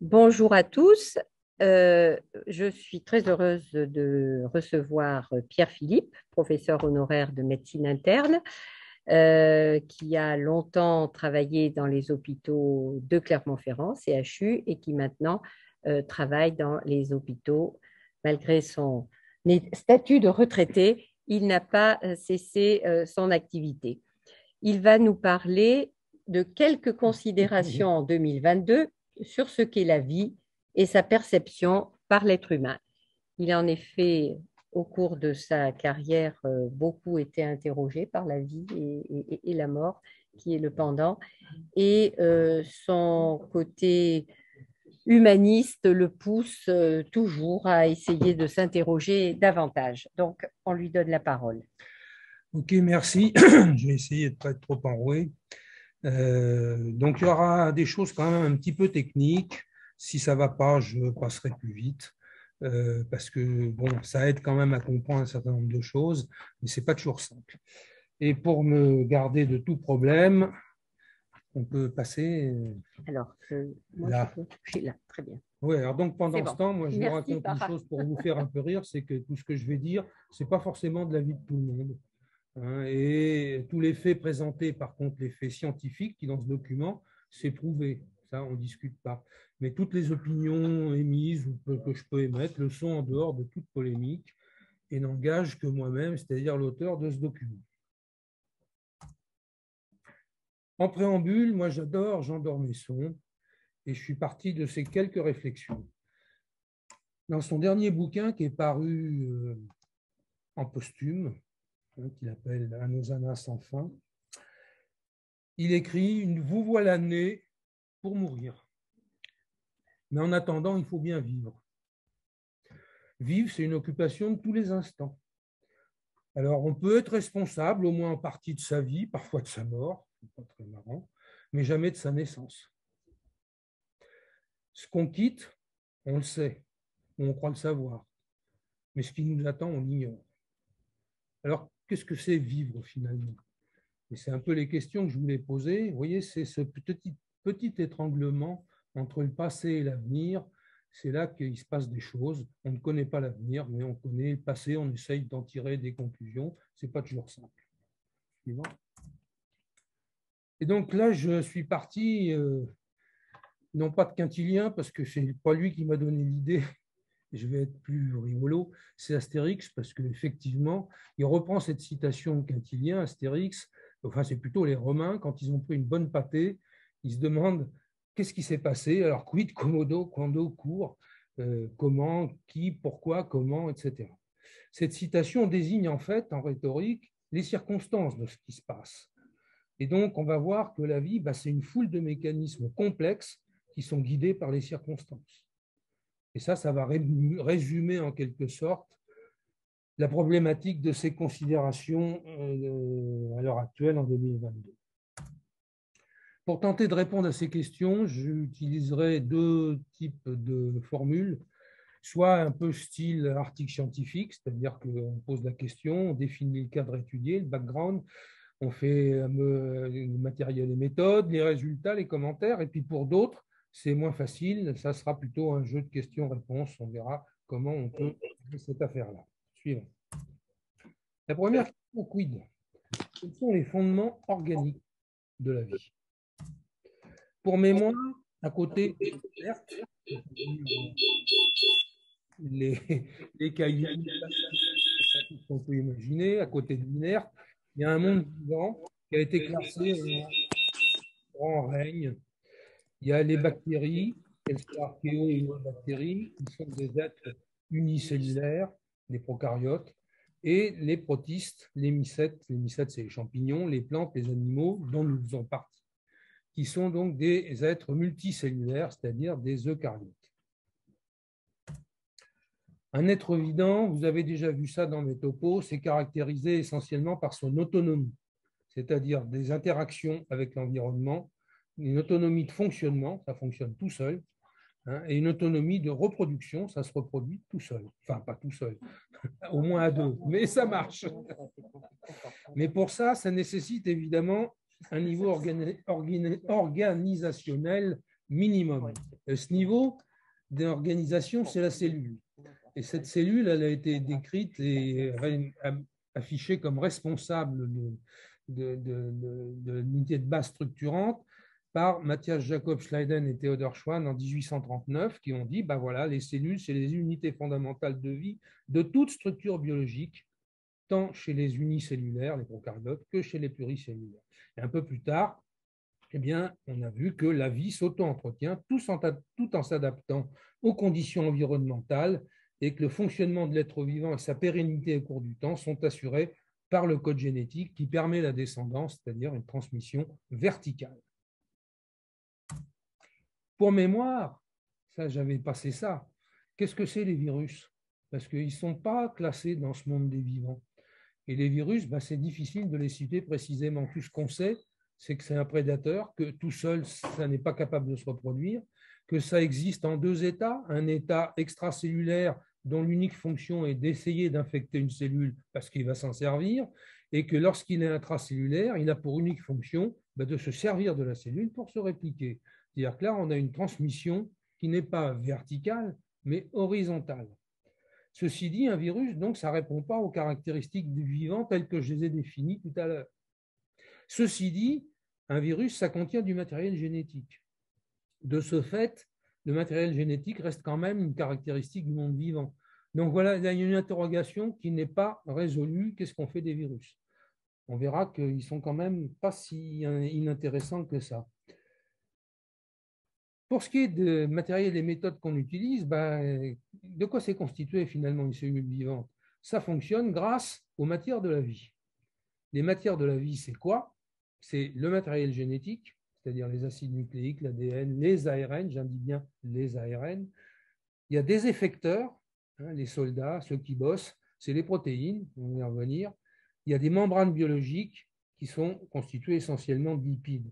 Bonjour à tous. Je suis très heureuse de recevoir Pierre Philippe, professeur honoraire de médecine interne, qui a longtemps travaillé dans les hôpitaux de Clermont-Ferrand, CHU, et qui maintenant travaille dans les hôpitaux. Malgré son statut de retraité, il n'a pas cessé son activité. Il va nous parler de quelques considérations en 2022 sur ce qu'est la vie et sa perception par l'être humain. Il a en effet, au cours de sa carrière, beaucoup été interrogé par la vie et la mort, qui est le pendant, et son côté humaniste le pousse toujours à essayer de s'interroger davantage. Donc, on lui donne la parole. Ok, merci. Je vais essayer de ne pas être trop enroué. Donc, il y aura des choses quand même un petit peu techniques. Si ça ne va pas, je passerai plus vite. Parce que bon, ça aide quand même à comprendre un certain nombre de choses, mais ce n'est pas toujours simple. Et pour me garder de tout problème, on peut passer Alors, moi, là. je peux toucher là. Très bien. Oui, alors donc pendant ce temps, moi je vous Merci, raconte une Farah. chose pour vous faire un peu rire, c'est que tout ce que je vais dire, ce n'est pas forcément de la vie de tout le monde. Et tous les faits présentés, par contre, les faits scientifiques qui, dans ce document, c'est prouvé. Ça, on ne discute pas. Mais toutes les opinions émises ou que je peux émettre le sont en dehors de toute polémique et n'engagent que moi-même, c'est-à-dire l'auteur de ce document. En préambule, moi j'adore Jean d'Ormesson et je suis parti de ces quelques réflexions. Dans son dernier bouquin qui est paru en posthume, qu'il appelle Un hosanna sans fin, il écrit « Vous voilà né pour mourir. Mais en attendant, il faut bien vivre. Vivre, c'est une occupation de tous les instants. Alors, on peut être responsable, au moins en partie de sa vie, parfois de sa mort, c'est pas très marrant, mais jamais de sa naissance. Ce qu'on quitte, on le sait, ou on croit le savoir, mais ce qui nous attend, on l'ignore. Alors, qu'est-ce que c'est vivre finalement? Et c'est un peu les questions que je voulais poser. Vous voyez, c'est ce petit étranglement entre le passé et l'avenir. C'est là qu'il se passe des choses. On ne connaît pas l'avenir, mais on connaît le passé, on essaye d'en tirer des conclusions. Ce n'est pas toujours simple. Suivant. Et donc là, je suis parti, non pas de Quintilien, parce que ce n'est pas lui qui m'a donné l'idée, je vais être plus rigolo, c'est Astérix, parce qu'effectivement, il reprend cette citation de Quintilien, Astérix, enfin c'est plutôt les Romains, quand ils ont pris une bonne pâtée, ils se demandent qu'est-ce qui s'est passé, alors quid, commodo, quando, cour, comment, qui, pourquoi, comment, etc. Cette citation désigne en fait, en rhétorique, les circonstances de ce qui se passe. Et donc, on va voir que la vie, c'est une foule de mécanismes complexes qui sont guidés par les circonstances. Et ça va résumer en quelque sorte la problématique de ces considérations à l'heure actuelle en 2022. Pour tenter de répondre à ces questions, j'utiliserai deux types de formules, soit un peu style article scientifique, c'est-à-dire qu'on pose la question, on définit le cadre étudié, le background, on fait le matériel et méthodes, les résultats, les commentaires, et puis pour d'autres, c'est moins facile, ça sera plutôt un jeu de questions-réponses, on verra comment on peut faire cette affaire-là. Suivant. La première question, quid? Quels sont les fondements organiques de la vie? Pour mémoire, à côté les cailloux, qu'on peut imaginer, à côté de l'inerte, il y a un monde vivant qui a été classé en grand règne. Il y a les bactéries, les archéo et les bactéries, qui sont des êtres unicellulaires, des prokaryotes, et les protistes, les mycètes c'est les champignons, les plantes, les animaux dont nous faisons partie, qui sont donc des êtres multicellulaires, c'est-à-dire des eucaryotes. Un être vivant, vous avez déjà vu ça dans mes topos, c'est caractérisé essentiellement par son autonomie, c'est-à-dire des interactions avec l'environnement, une autonomie de fonctionnement, ça fonctionne tout seul, et une autonomie de reproduction, ça se reproduit tout seul. Enfin, pas tout seul, au moins à deux, mais ça marche. Mais pour ça, ça nécessite évidemment un niveau organisationnel minimum. ce niveau d'organisation, c'est la cellule. Et cette cellule, elle a été décrite et affichée comme responsable de l'unité de base structurante par Matthias Jacob Schleiden et Theodor Schwann en 1839, qui ont dit, ben voilà, les cellules, c'est les unités fondamentales de vie de toute structure biologique, tant chez les unicellulaires, les prokaryotes, que chez les pluricellulaires. Et un peu plus tard, eh bien, on a vu que la vie s'auto-entretient tout en s'adaptant aux conditions environnementales et que le fonctionnement de l'être vivant et sa pérennité au cours du temps sont assurés par le code génétique qui permet la descendance, c'est-à-dire une transmission verticale. Pour mémoire, ça, j'avais passé ça. Qu'est-ce que c'est les virus? Parce qu'ils ne sont pas classés dans ce monde des vivants. Et les virus, ben, c'est difficile de les citer précisément. Tout ce qu'on sait, c'est que c'est un prédateur, que tout seul, ça n'est pas capable de se reproduire, que ça existe en deux états, un état extracellulaire dont l'unique fonction est d'essayer d'infecter une cellule parce qu'il va s'en servir, et que lorsqu'il est intracellulaire, il a pour unique fonction de se servir de la cellule pour se répliquer. C'est-à-dire que là, on a une transmission qui n'est pas verticale, mais horizontale. Ceci dit, un virus, donc, ça ne répond pas aux caractéristiques du vivant telles que je les ai définies tout à l'heure. Ceci dit, un virus, ça contient du matériel génétique. De ce fait, le matériel génétique reste quand même une caractéristique du monde vivant. Donc voilà, il y a une interrogation qui n'est pas résolue. Qu'est-ce qu'on fait des virus? On verra qu'ils ne sont quand même pas si inintéressants que ça. Pour ce qui est de matériel et méthodes qu'on utilise, de quoi c'est constitué finalement une cellule vivante? Ça fonctionne grâce aux matières de la vie. Les matières de la vie, c'est quoi? C'est le matériel génétique, c'est-à-dire les acides nucléiques, l'ADN, les ARN, j'indique bien les ARN. Il y a des effecteurs, les soldats, ceux qui bossent, c'est les protéines, on va y revenir. Il y a des membranes biologiques qui sont constituées essentiellement de lipides.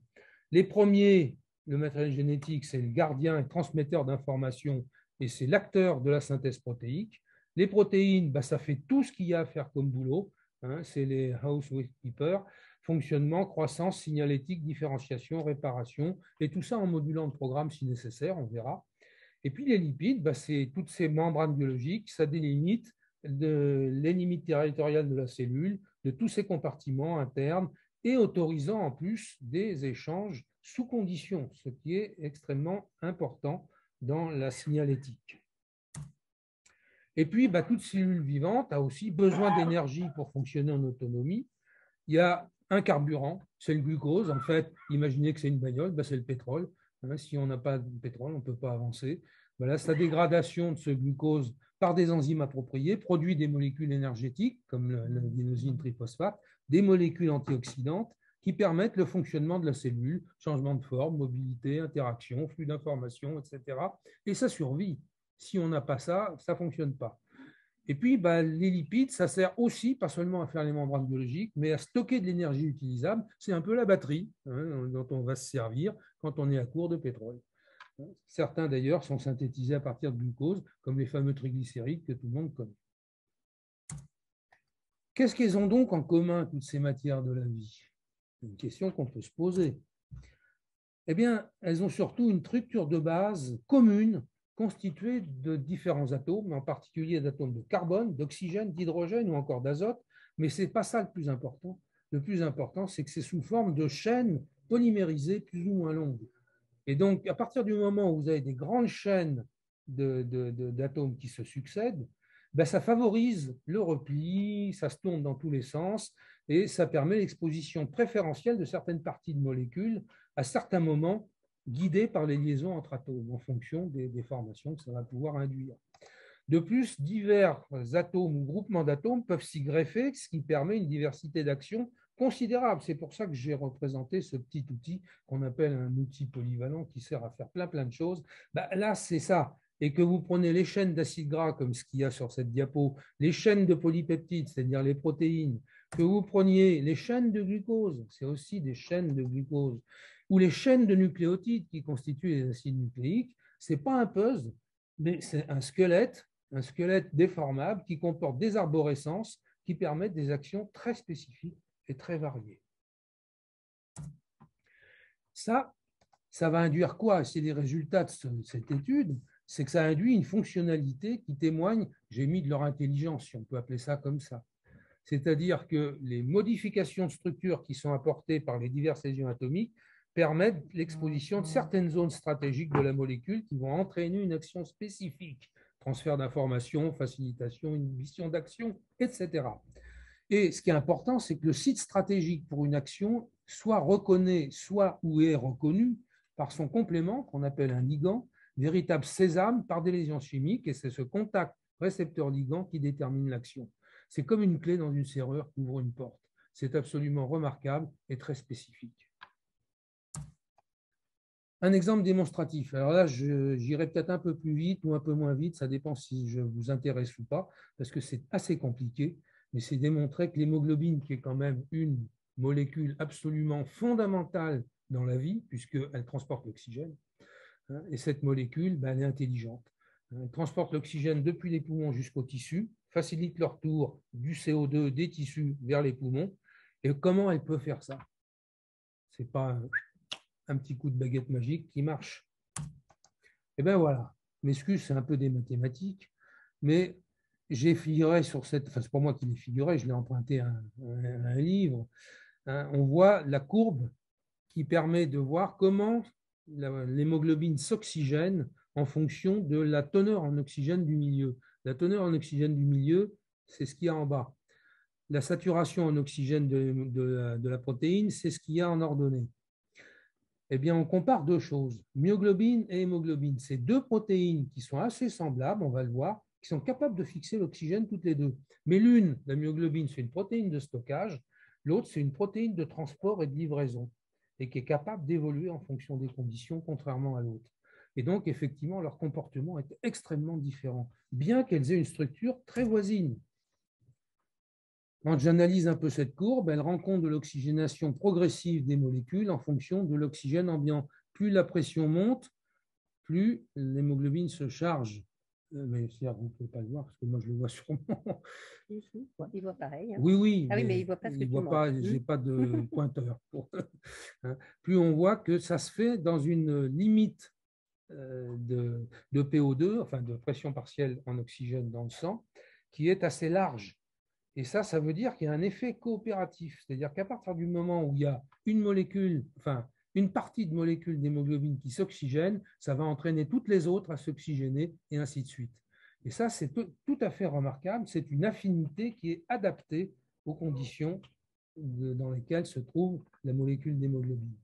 Les premiers, le matériel génétique, c'est le gardien et transmetteur d'informations et c'est l'acteur de la synthèse protéique. Les protéines, ça fait tout ce qu'il y a à faire comme boulot. C'est les housekeepers, fonctionnement, croissance, signalétique, différenciation, réparation, et tout ça en modulant le programme si nécessaire, on verra. Et puis les lipides, c'est toutes ces membranes biologiques, ça délimite les limites territoriales de la cellule, de tous ces compartiments internes, et autorisant en plus des échanges sous conditions, ce qui est extrêmement important dans la signalétique. Et puis, toute cellule vivante a aussi besoin d'énergie pour fonctionner en autonomie. Il y a un carburant, c'est le glucose. En fait, imaginez que c'est une bagnole, c'est le pétrole. Si on n'a pas de pétrole, on ne peut pas avancer. Là, sa dégradation de ce glucose par des enzymes appropriées produit des molécules énergétiques, comme l'adénosine triphosphate, des molécules antioxydantes qui permettent le fonctionnement de la cellule, changement de forme, mobilité, interaction, flux d'informations, etc. Et ça survit. Si on n'a pas ça, ça ne fonctionne pas. Et puis, les lipides, ça sert aussi, pas seulement à faire les membranes biologiques, mais à stocker de l'énergie utilisable. C'est un peu la batterie dont on va se servir quand on est à court de pétrole. Certains, d'ailleurs, sont synthétisés à partir de glucose, comme les fameux triglycérides que tout le monde connaît. Qu'est-ce qu'elles ont donc en commun, toutes ces matières de la vie? Une question qu'on peut se poser. Eh bien, elles ont surtout une structure de base commune constituée de différents atomes, en particulier d'atomes de carbone, d'oxygène, d'hydrogène ou encore d'azote, mais ce n'est pas ça le plus important. Le plus important, c'est que c'est sous forme de chaînes polymérisées plus ou moins longues. Et donc, à partir du moment où vous avez des grandes chaînes d'atomes qui se succèdent, ça favorise le repli, ça se tourne dans tous les sens et ça permet l'exposition préférentielle de certaines parties de molécules à certains moments guidées par les liaisons entre atomes en fonction des formations que ça va pouvoir induire. De plus, divers atomes ou groupements d'atomes peuvent s'y greffer, ce qui permet une diversité d'action considérable. C'est pour ça que j'ai représenté ce petit outil qu'on appelle un outil polyvalent qui sert à faire plein de choses. Là, c'est ça. Et que vous prenez les chaînes d'acides gras, comme ce qu'il y a sur cette diapo, les chaînes de polypeptides, c'est-à-dire les protéines, que vous preniez les chaînes de glucose, c'est aussi des chaînes de glucose, ou les chaînes de nucléotides qui constituent les acides nucléiques, ce n'est pas un puzzle, mais c'est un squelette déformable qui comporte des arborescences qui permettent des actions très spécifiques et très variées. Ça, ça va induire quoi? C'est les résultats de cette étude, c'est que ça induit une fonctionnalité qui témoigne, j'ai mis de leur intelligence, si on peut appeler ça comme ça. C'est-à-dire que les modifications de structure qui sont apportées par les diverses lésions atomiques permettent l'exposition de certaines zones stratégiques de la molécule qui vont entraîner une action spécifique, transfert d'informations, facilitation, inhibition d'action, etc. Et ce qui est important, c'est que le site stratégique pour une action soit reconnaît, soit ou est reconnu par son complément, qu'on appelle un ligand, véritable sésame par des lésions chimiques, et c'est ce contact récepteur-ligand qui détermine l'action. C'est comme une clé dans une serrure qui ouvre une porte. C'est absolument remarquable et très spécifique. Un exemple démonstratif. Alors là, j'irai peut-être un peu plus vite ou un peu moins vite, ça dépend si je vous intéresse ou pas, parce que c'est assez compliqué, mais c'est démontré que l'hémoglobine, qui est quand même une molécule absolument fondamentale dans la vie, puisqu'elle transporte l'oxygène, hein, et cette molécule, elle est intelligente. Elle transporte l'oxygène depuis les poumons jusqu'aux tissus, facilite le retour du CO2 des tissus vers les poumons. Et comment elle peut faire ça? Ce n'est pas un petit coup de baguette magique qui marche. Et bien voilà, m'excuse, c'est un peu des mathématiques, mais j'ai figuré sur cette, enfin c'est pas moi qui l'ai figuré, je l'ai emprunté à un livre, hein, on voit la courbe qui permet de voir comment l'hémoglobine s'oxygène en fonction de la teneur en oxygène du milieu. La teneur en oxygène du milieu, c'est ce qu'il y a en bas. La saturation en oxygène de la protéine, c'est ce qu'il y a en ordonnée. Eh bien, on compare deux choses, myoglobine et hémoglobine. C'est deux protéines qui sont assez semblables, on va le voir, qui sont capables de fixer l'oxygène toutes les deux. Mais l'une, la myoglobine, c'est une protéine de stockage, l'autre, c'est une protéine de transport et de livraison, et qui est capable d'évoluer en fonction des conditions, contrairement à l'autre. Et donc, effectivement, leur comportement est extrêmement différent, bien qu'elles aient une structure très voisine. Quand j'analyse un peu cette courbe, elle rend compte de l'oxygénation progressive des molécules en fonction de l'oxygène ambiant. Plus la pression monte, plus l'hémoglobine se charge. Mais vous ne pouvez pas le voir parce que moi je le vois sûrement. Il voit pareil. Hein. Oui, oui. Ah oui, mais il ne voit pas ce que tu montres. Je n'ai pas de pointeur. Plus on voit que ça se fait dans une limite de PO2, enfin de pression partielle en oxygène dans le sang, qui est assez large. Et ça veut dire qu'il y a un effet coopératif. C'est-à-dire qu'à partir du moment où il y a une molécule, enfin une partie de molécules d'hémoglobine qui s'oxygène, ça va entraîner toutes les autres à s'oxygéner et ainsi de suite. Et ça, c'est tout à fait remarquable. C'est une affinité qui est adaptée aux conditions dans lesquelles se trouve la molécule d'hémoglobine.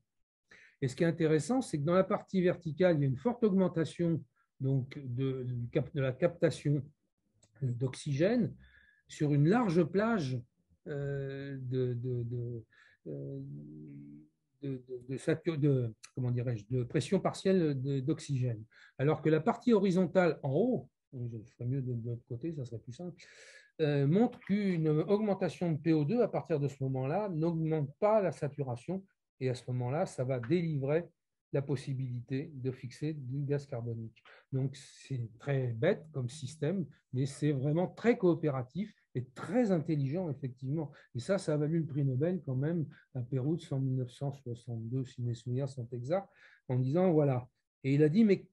Et ce qui est intéressant, c'est que dans la partie verticale, il y a une forte augmentation donc, de la captation d'oxygène sur une large plage de pression partielle d'oxygène. Alors que la partie horizontale en haut, je ferais mieux de l'autre côté, ça serait plus simple, montre qu'une augmentation de PO2 à partir de ce moment-là n'augmente pas la saturation et à ce moment-là, ça va délivrer la possibilité de fixer du gaz carbonique. Donc, c'est très bête comme système, mais c'est vraiment très coopératif et très intelligent, effectivement. Et ça a valu le prix Nobel quand même à Pérouse en 1962, si mes souvenirs sont exacts, en disant, voilà. Et il a dit, mais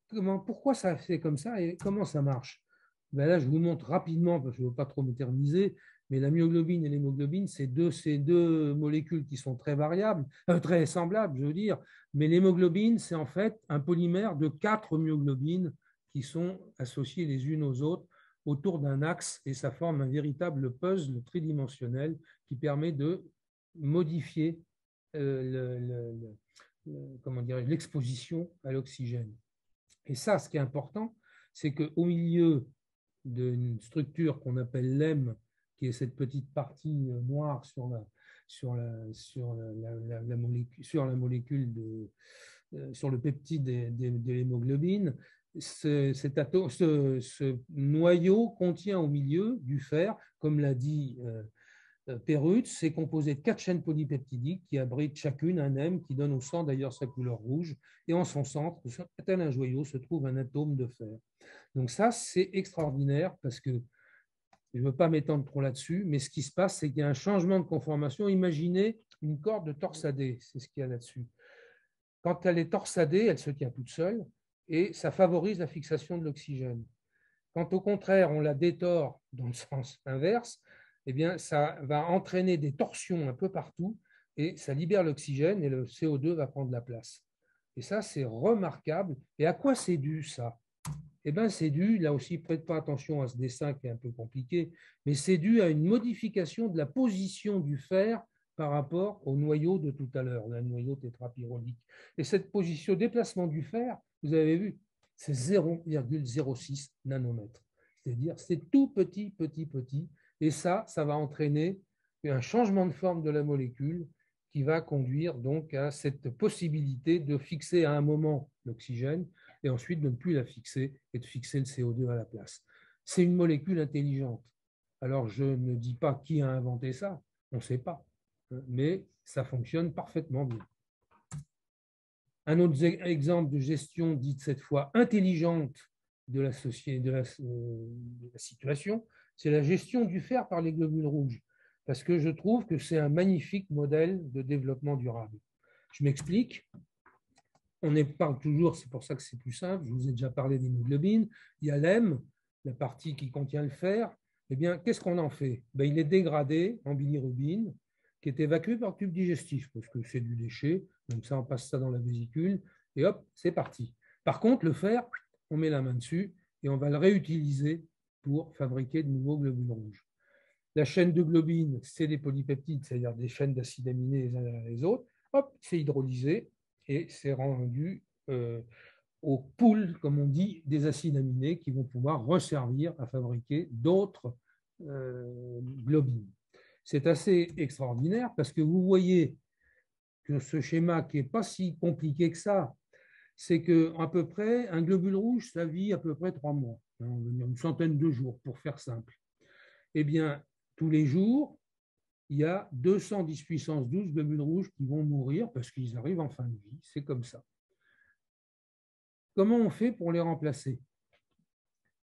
pourquoi ça fait comme ça et comment ça marche? Ben là, je vous montre rapidement, parce que je ne veux pas trop m'éterniser, mais la myoglobine et l'hémoglobine, c'est deux molécules qui sont très variables, très semblables, je veux dire. Mais l'hémoglobine, c'est en fait un polymère de 4 myoglobines qui sont associées les unes aux autres autour d'un axe et ça forme un véritable puzzle tridimensionnel qui permet de modifier l'exposition à l'oxygène. Et ça, ce qui est important, c'est qu'au milieu d'une structure qu'on appelle l'hème, qui est cette petite partie noire sur la molécule sur le peptide de l'hémoglobine, ce noyau contient au milieu du fer, comme l'a dit Perutz, c'est composé de 4 chaînes polypeptidiques qui abritent chacune un hème qui donne au sang d'ailleurs sa couleur rouge. Et en son centre, tel un joyau, se trouve un atome de fer. Donc ça, c'est extraordinaire parce que je ne veux pas m'étendre trop là-dessus, mais ce qui se passe, c'est qu'il y a un changement de conformation. Imaginez une corde torsadée, c'est ce qu'il y a là-dessus. Quand elle est torsadée, elle se tient toute seule et ça favorise la fixation de l'oxygène. Quand au contraire, on la détord dans le sens inverse, eh bien, ça va entraîner des torsions un peu partout et ça libère l'oxygène et le CO2 va prendre la place. Et ça, c'est remarquable. Et à quoi c'est dû, ça? Eh bien, c'est dû, là aussi, prête pas attention à ce dessin qui est un peu compliqué, mais c'est dû à une modification de la position du fer par rapport au noyau de tout à l'heure, le noyau tétrapyrrolique. Et cette position, déplacement du fer, vous avez vu, c'est 0,06 nanomètres. C'est-à-dire, c'est tout petit, petit, petit. Et ça va entraîner un changement de forme de la molécule qui va conduire donc à cette possibilité de fixer à un moment l'oxygène et ensuite de ne plus la fixer et de fixer le CO2 à la place. C'est une molécule intelligente. Alors, je ne dis pas qui a inventé ça, on ne sait pas, mais ça fonctionne parfaitement bien. Un autre exemple de gestion dite cette fois intelligente de la situation, c'est la gestion du fer par les globules rouges, parce que je trouve que c'est un magnifique modèle de développement durable. Je m'explique. On parle toujours, c'est pour ça que c'est plus simple, je vous ai déjà parlé d'hémoglobine, il y a l'hème, la partie qui contient le fer. Eh bien, qu'est-ce qu'on en fait? Il est dégradé en bilirubine, qui est évacué par le tube digestif, parce que c'est du déchet, donc ça, on passe ça dans la vésicule, et hop, c'est parti. Par contre, le fer, on met la main dessus, et on va le réutiliser pour fabriquer de nouveaux globules rouges. La chaîne de globine, c'est des polypeptides, c'est-à-dire des chaînes d'acides aminés les uns derrière les autres. Hop, c'est hydrolysé, et c'est rendu au pool, comme on dit, des acides aminés qui vont pouvoir resservir à fabriquer d'autres globines. C'est assez extraordinaire parce que vous voyez que ce schéma qui n'est pas si compliqué que ça, c'est qu'à peu près, un globule rouge, ça vit à peu près 3 mois, une centaine de jours pour faire simple. Eh bien, tous les jours, il y a 210 puissance 12 globules rouges qui vont mourir parce qu'ils arrivent en fin de vie. C'est comme ça. Comment on fait pour les remplacer?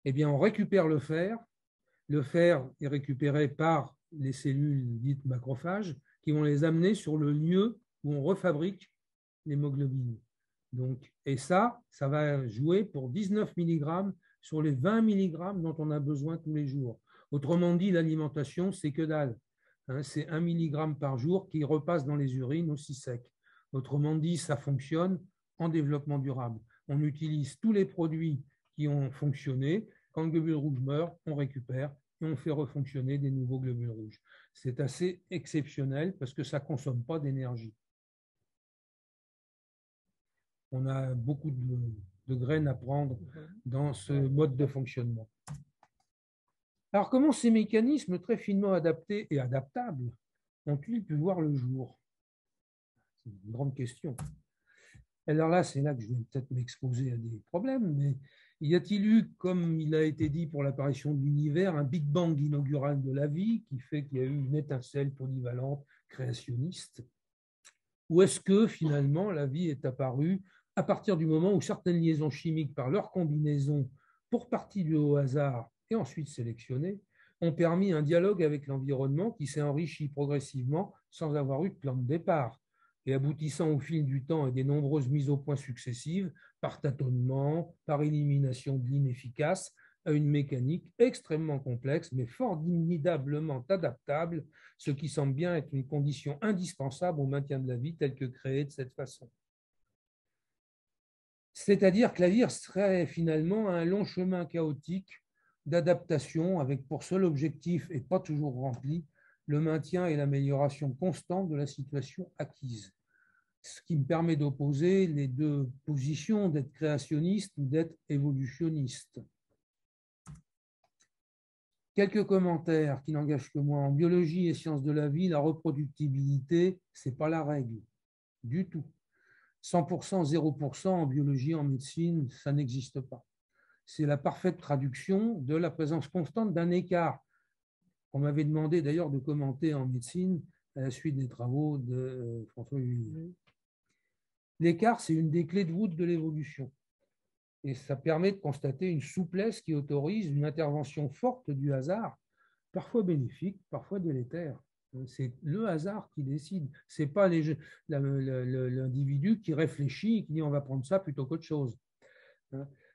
Eh bien, on récupère le fer. Le fer est récupéré par les cellules dites macrophages qui vont les amener sur le lieu où on refabrique l'hémoglobine. Donc, et ça va jouer pour 19 mg sur les 20 mg dont on a besoin tous les jours. Autrement dit, l'alimentation, c'est que dalle. C'est 1 mg par jour qui repasse dans les urines aussi sec. Autrement dit, ça fonctionne en développement durable. On utilise tous les produits qui ont fonctionné. Quand le globule rouge meurt, on récupère et on fait refonctionner des nouveaux globules rouges. C'est assez exceptionnel parce que ça ne consomme pas d'énergie. On a beaucoup de graines à prendre dans ce mode de fonctionnement. Alors, comment ces mécanismes très finement adaptés et adaptables ont-ils pu voir le jour? C'est une grande question. Alors là, c'est là que je vais peut-être m'exposer à des problèmes, mais y a-t-il eu, comme il a été dit pour l'apparition de l'univers, un Big Bang inaugural de la vie qui fait qu'il y a eu une étincelle polyvalente, créationniste? Ou est-ce que finalement la vie est apparue à partir du moment où certaines liaisons chimiques, par leur combinaison, pour partie due au hasard et ensuite sélectionnées, ont permis un dialogue avec l'environnement qui s'est enrichi progressivement sans avoir eu de plan de départ et aboutissant au fil du temps et des nombreuses mises au point successives, par tâtonnement, par élimination de l'inefficace, à une mécanique extrêmement complexe mais formidablement adaptable, ce qui semble bien être une condition indispensable au maintien de la vie telle que créée de cette façon. C'est-à-dire que la vie serait finalement un long chemin chaotique d'adaptation avec pour seul objectif, et pas toujours rempli, le maintien et l'amélioration constante de la situation acquise. Ce qui me permet d'opposer les deux positions, d'être créationniste ou d'être évolutionniste. Quelques commentaires qui n'engagent que moi. En biologie et sciences de la vie, la reproductibilité, ce n'est pas la règle, du tout. 100%, 0% en biologie, en médecine, ça n'existe pas. C'est la parfaite traduction de la présence constante d'un écart. On m'avait demandé d'ailleurs de commenter en médecine à la suite des travaux de François Juillet. L'écart, c'est une des clés de voûte de l'évolution. Et ça permet de constater une souplesse qui autorise une intervention forte du hasard, parfois bénéfique, parfois délétère. C'est le hasard qui décide. Ce n'est pas l'individu qui réfléchit et qui dit on va prendre ça plutôt qu'autre chose.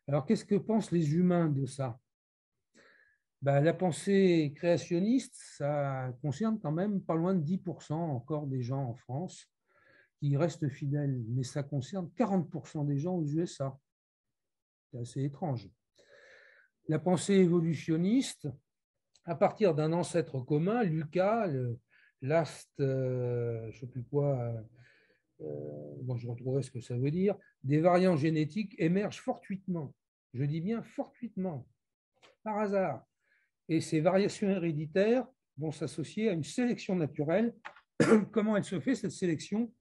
Alors, qu'est-ce que pensent les humains de ça? La pensée créationniste, ça concerne quand même pas loin de 10% encore des gens en France qui restent fidèles, mais ça concerne 40% des gens aux USA. C'est assez étrange. La pensée évolutionniste, à partir d'un ancêtre commun, Lucas, l'ast, je ne sais plus quoi, bon, je retrouverai ce que ça veut dire, des variants génétiques émergent fortuitement. Je dis bien fortuitement, par hasard. Et ces variations héréditaires vont s'associer à une sélection naturelle. Comment elle se fait, cette sélection?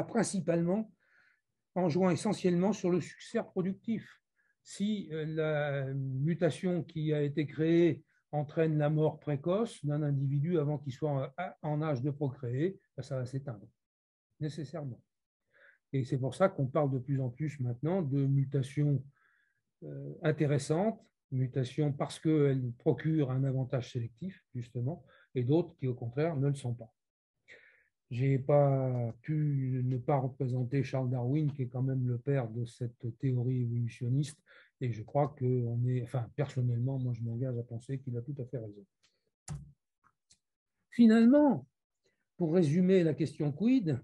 Principalement en jouant essentiellement sur le succès reproductif. Si la mutation qui a été créée entraîne la mort précoce d'un individu avant qu'il soit en âge de procréer, ça va s'éteindre, nécessairement. Et c'est pour ça qu'on parle de plus en plus maintenant de mutations intéressantes, mutations parce qu'elles procurent un avantage sélectif, justement, et d'autres qui, au contraire, ne le sont pas. Je n'ai pas pu ne pas représenter Charles Darwin, qui est quand même le père de cette théorie évolutionniste, et je crois qu'on est, enfin, personnellement, moi je m'engage à penser qu'il a tout à fait raison. Finalement, pour résumer la question quid,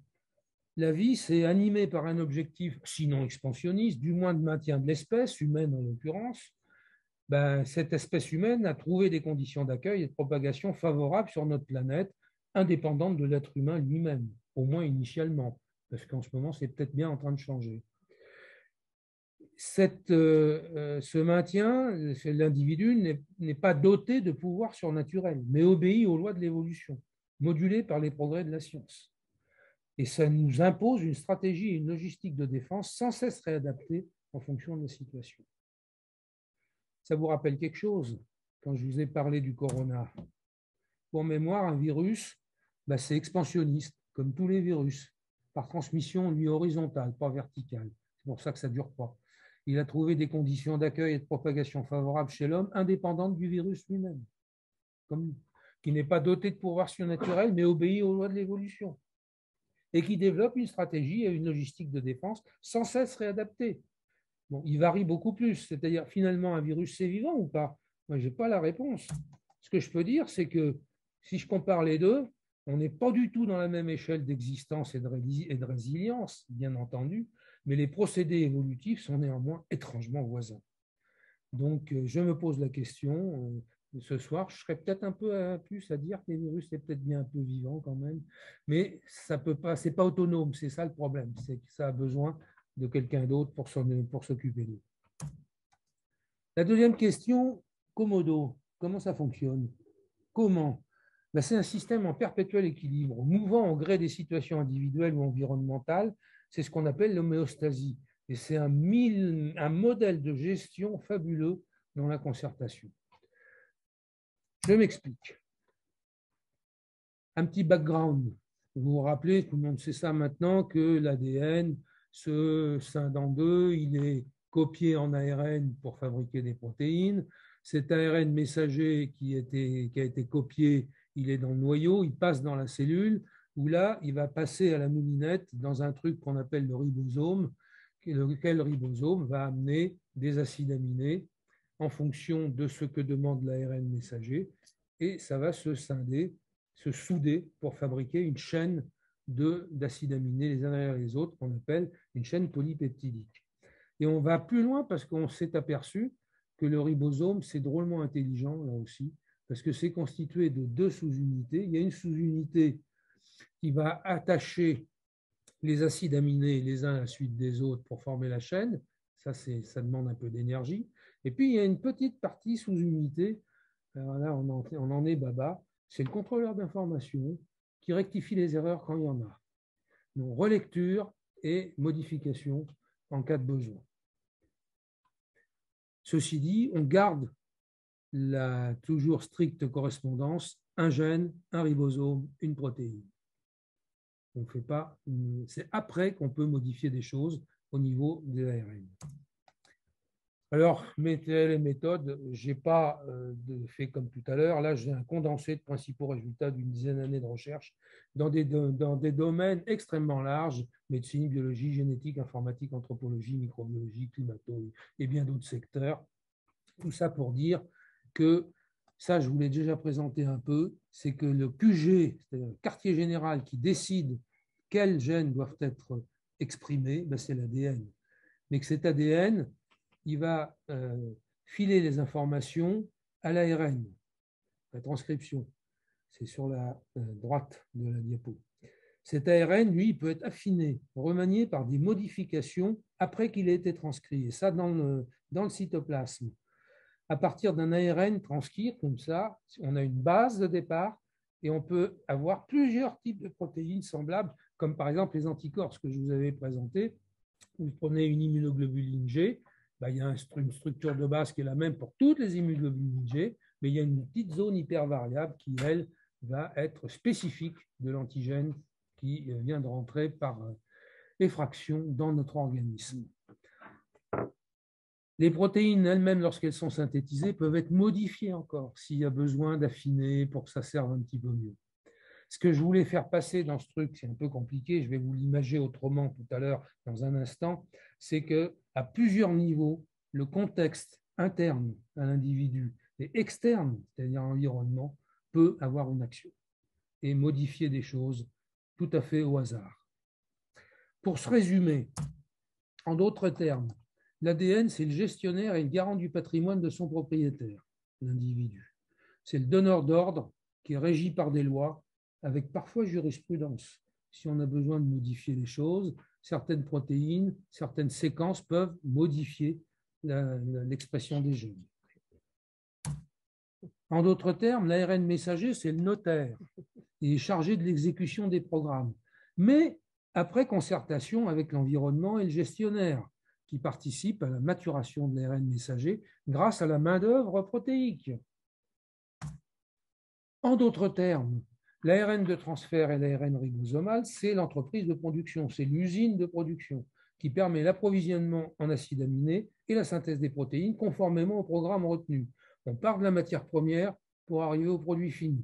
la vie, c'est animée par un objectif, sinon expansionniste, du moins de maintien de l'espèce, humaine en l'occurrence. Cette espèce humaine a trouvé des conditions d'accueil et de propagation favorables sur notre planète, indépendantes de l'être humain lui-même, au moins initialement, parce qu'en ce moment, c'est peut-être bien en train de changer. Ce maintien, l'individu n'est pas doté de pouvoirs surnaturels, mais obéit aux lois de l'évolution, modulées par les progrès de la science. Et ça nous impose une stratégie et une logistique de défense sans cesse réadaptée en fonction de la situation. Ça vous rappelle quelque chose quand je vous ai parlé du corona? Pour mémoire, un virus, c'est expansionniste, comme tous les virus, par transmission, lui, horizontale, pas verticale. C'est pour ça que ça ne dure pas. Il a trouvé des conditions d'accueil et de propagation favorables chez l'homme, indépendantes du virus lui-même, qui n'est pas doté de pouvoirs surnaturels, mais obéit aux lois de l'évolution, et qui développe une stratégie et une logistique de défense sans cesse réadaptée. Bon, il varie beaucoup plus, c'est-à-dire finalement un virus c'est vivant ou pas? Moi, je n'ai pas la réponse. Ce que je peux dire, c'est que si je compare les deux, on n'est pas du tout dans la même échelle d'existence et de résilience, bien entendu, mais les procédés évolutifs sont néanmoins étrangement voisins. Donc, je me pose la question, ce soir, je serais peut-être un peu plus à dire que les virus, c'est peut-être bien un peu vivant quand même, mais ça peut pas, c'est pas autonome, c'est ça le problème, c'est que ça a besoin de quelqu'un d'autre pour s'occuper d'eux. La deuxième question, Komodo, comment ça fonctionne? Comment? C'est un système en perpétuel équilibre, mouvant au gré des situations individuelles ou environnementales. C'est ce qu'on appelle l'homéostasie. Et c'est un modèle de gestion fabuleux dans la concertation. Je m'explique. Un petit background. Vous vous rappelez, tout le monde sait ça maintenant, que l'ADN se scinde en deux, il est copié en ARN pour fabriquer des protéines. Cet ARN messager qui a été copié, il est dans le noyau, il passe dans la cellule, où là, il va passer à la moulinette dans un truc qu'on appelle le ribosome, lequel ribosome va amener des acides aminés en fonction de ce que demande l'ARN messager, et ça va se scinder, se souder pour fabriquer une chaîne d'acides aminés les uns derrière les autres qu'on appelle une chaîne polypeptidique. Et on va plus loin parce qu'on s'est aperçu que le ribosome, c'est drôlement intelligent là aussi, parce que c'est constitué de deux sous-unités. Il y a une sous-unité qui va attacher les acides aminés les uns à la suite des autres pour former la chaîne. Ça demande un peu d'énergie. Et puis, il y a une petite partie sous-unité. Alors là, on en est baba. C'est le contrôleur d'information qui rectifie les erreurs quand il y en a. Donc, relecture et modification en cas de besoin. Ceci dit, on garde la toujours stricte correspondance, un gène, un ribosome, une protéine. On fait pas, c'est après qu'on peut modifier des choses au niveau de l'ARN. Alors, les méthodes, je n'ai pas fait comme tout à l'heure. Là, j'ai un condensé de principaux résultats d'une dizaine d'années de recherche dans des domaines extrêmement larges, médecine, biologie, génétique, informatique, anthropologie, microbiologie, climatologie et bien d'autres secteurs. Tout ça pour dire que, ça, je vous l'ai déjà présenté un peu, c'est que le QG, c'est-à-dire le quartier général qui décide quels gènes doivent être exprimés, ben c'est l'ADN. Mais que cet ADN, il va filer les informations à l'ARN, la transcription. C'est sur la droite de la diapo. Cet ARN, lui, il peut être affiné, remanié par des modifications après qu'il ait été transcrit. Et ça, dans le cytoplasme. À partir d'un ARN transcrit, comme ça, on a une base de départ et on peut avoir plusieurs types de protéines semblables, comme par exemple les anticorps, ce que je vous avais présenté. Vous prenez une immunoglobuline G, ben, il y a une structure de base qui est la même pour toutes les immunoglobulines G, mais il y a une petite zone hypervariable qui, elle, va être spécifique de l'antigène qui vient de rentrer par effraction dans notre organisme. Les protéines elles-mêmes, lorsqu'elles sont synthétisées, peuvent être modifiées encore s'il y a besoin d'affiner pour que ça serve un petit peu mieux. Ce que je voulais faire passer dans ce truc, c'est un peu compliqué, je vais vous l'imager autrement tout à l'heure, dans un instant, c'est qu'à plusieurs niveaux, le contexte interne à l'individu et externe, c'est-à-dire l'environnement, peut avoir une action et modifier des choses tout à fait au hasard. Pour se résumer, en d'autres termes, l'ADN, c'est le gestionnaire et le garant du patrimoine de son propriétaire, l'individu. C'est le donneur d'ordre qui est régi par des lois, avec parfois jurisprudence. Si on a besoin de modifier les choses, certaines protéines, certaines séquences peuvent modifier l'expression des gènes. En d'autres termes, l'ARN messager, c'est le notaire. Il est chargé de l'exécution des programmes. Mais après concertation avec l'environnement et le gestionnaire, qui participe à la maturation de l'ARN messager grâce à la main-d'œuvre protéique. En d'autres termes, l'ARN de transfert et l'ARN ribosomal, c'est l'entreprise de production, c'est l'usine de production qui permet l'approvisionnement en acides aminés et la synthèse des protéines conformément au programme retenu. On part de la matière première pour arriver au produit fini.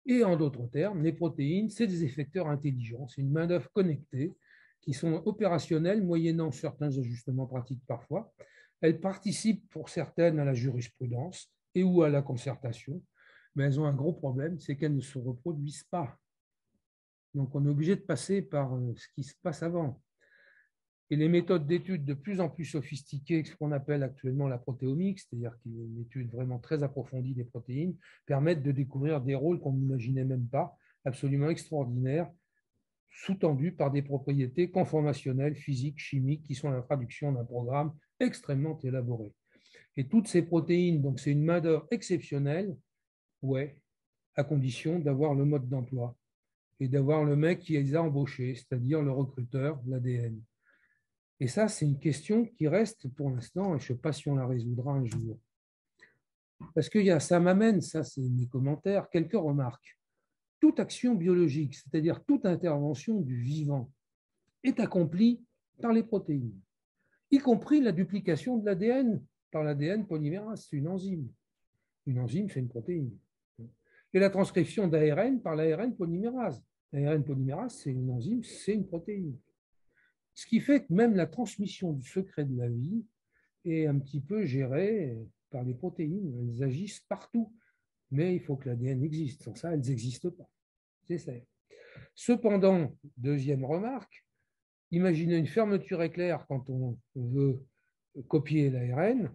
Et en d'autres termes, les protéines, c'est des effecteurs intelligents, c'est une main-d'œuvre connectée qui sont opérationnelles moyennant certains ajustements pratiques parfois. Elles participent pour certaines à la jurisprudence et ou à la concertation, mais elles ont un gros problème, c'est qu'elles ne se reproduisent pas. Donc on est obligé de passer par ce qui se passe avant. Et les méthodes d'études de plus en plus sophistiquées, ce qu'on appelle actuellement la protéomique, c'est-à-dire une étude vraiment très approfondie des protéines, permettent de découvrir des rôles qu'on n'imaginait même pas, absolument extraordinaires, sous-tendus par des propriétés conformationnelles, physiques, chimiques, qui sont la traduction d'un programme extrêmement élaboré. Et toutes ces protéines, donc c'est une main-d'œuvre exceptionnelle, ouais, à condition d'avoir le mode d'emploi et d'avoir le mec qui les a embauchés, c'est-à-dire le recruteur, l'ADN. Et ça, c'est une question qui reste pour l'instant, et je ne sais pas si on la résoudra un jour. Parce que ça m'amène, ça c'est mes commentaires, quelques remarques. Toute action biologique, c'est-à-dire toute intervention du vivant, est accomplie par les protéines, y compris la duplication de l'ADN par l'ADN polymérase, c'est une enzyme. Une enzyme, c'est une protéine. Et la transcription d'ARN par l'ARN polymérase. L'ARN polymérase, c'est une enzyme, c'est une protéine. Ce qui fait que même la transmission du secret de la vie est un petit peu gérée par les protéines. Elles agissent partout. Mais il faut que l'ADN existe. Sans ça, elles n'existent pas. C'est ça. Cependant, deuxième remarque, imaginez une fermeture éclair quand on veut copier l'ARN.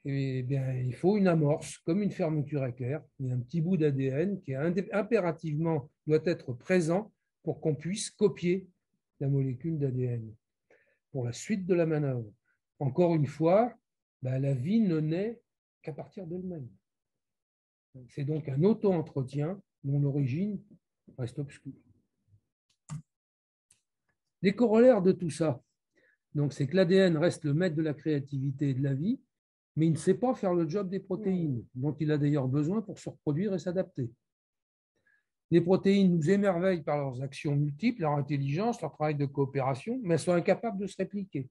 Eh bien, il faut une amorce, comme une fermeture éclair. Il y a un petit bout d'ADN qui impérativement doit être présent pour qu'on puisse copier la molécule d'ADN pour la suite de la manœuvre. Encore une fois, la vie ne naît qu'à partir d'elle-même. C'est donc un auto-entretien dont l'origine reste obscure. Les corollaires de tout ça, c'est que l'ADN reste le maître de la créativité et de la vie, mais il ne sait pas faire le job des protéines, dont il a d'ailleurs besoin pour se reproduire et s'adapter. Les protéines nous émerveillent par leurs actions multiples, leur intelligence, leur travail de coopération, mais elles sont incapables de se répliquer.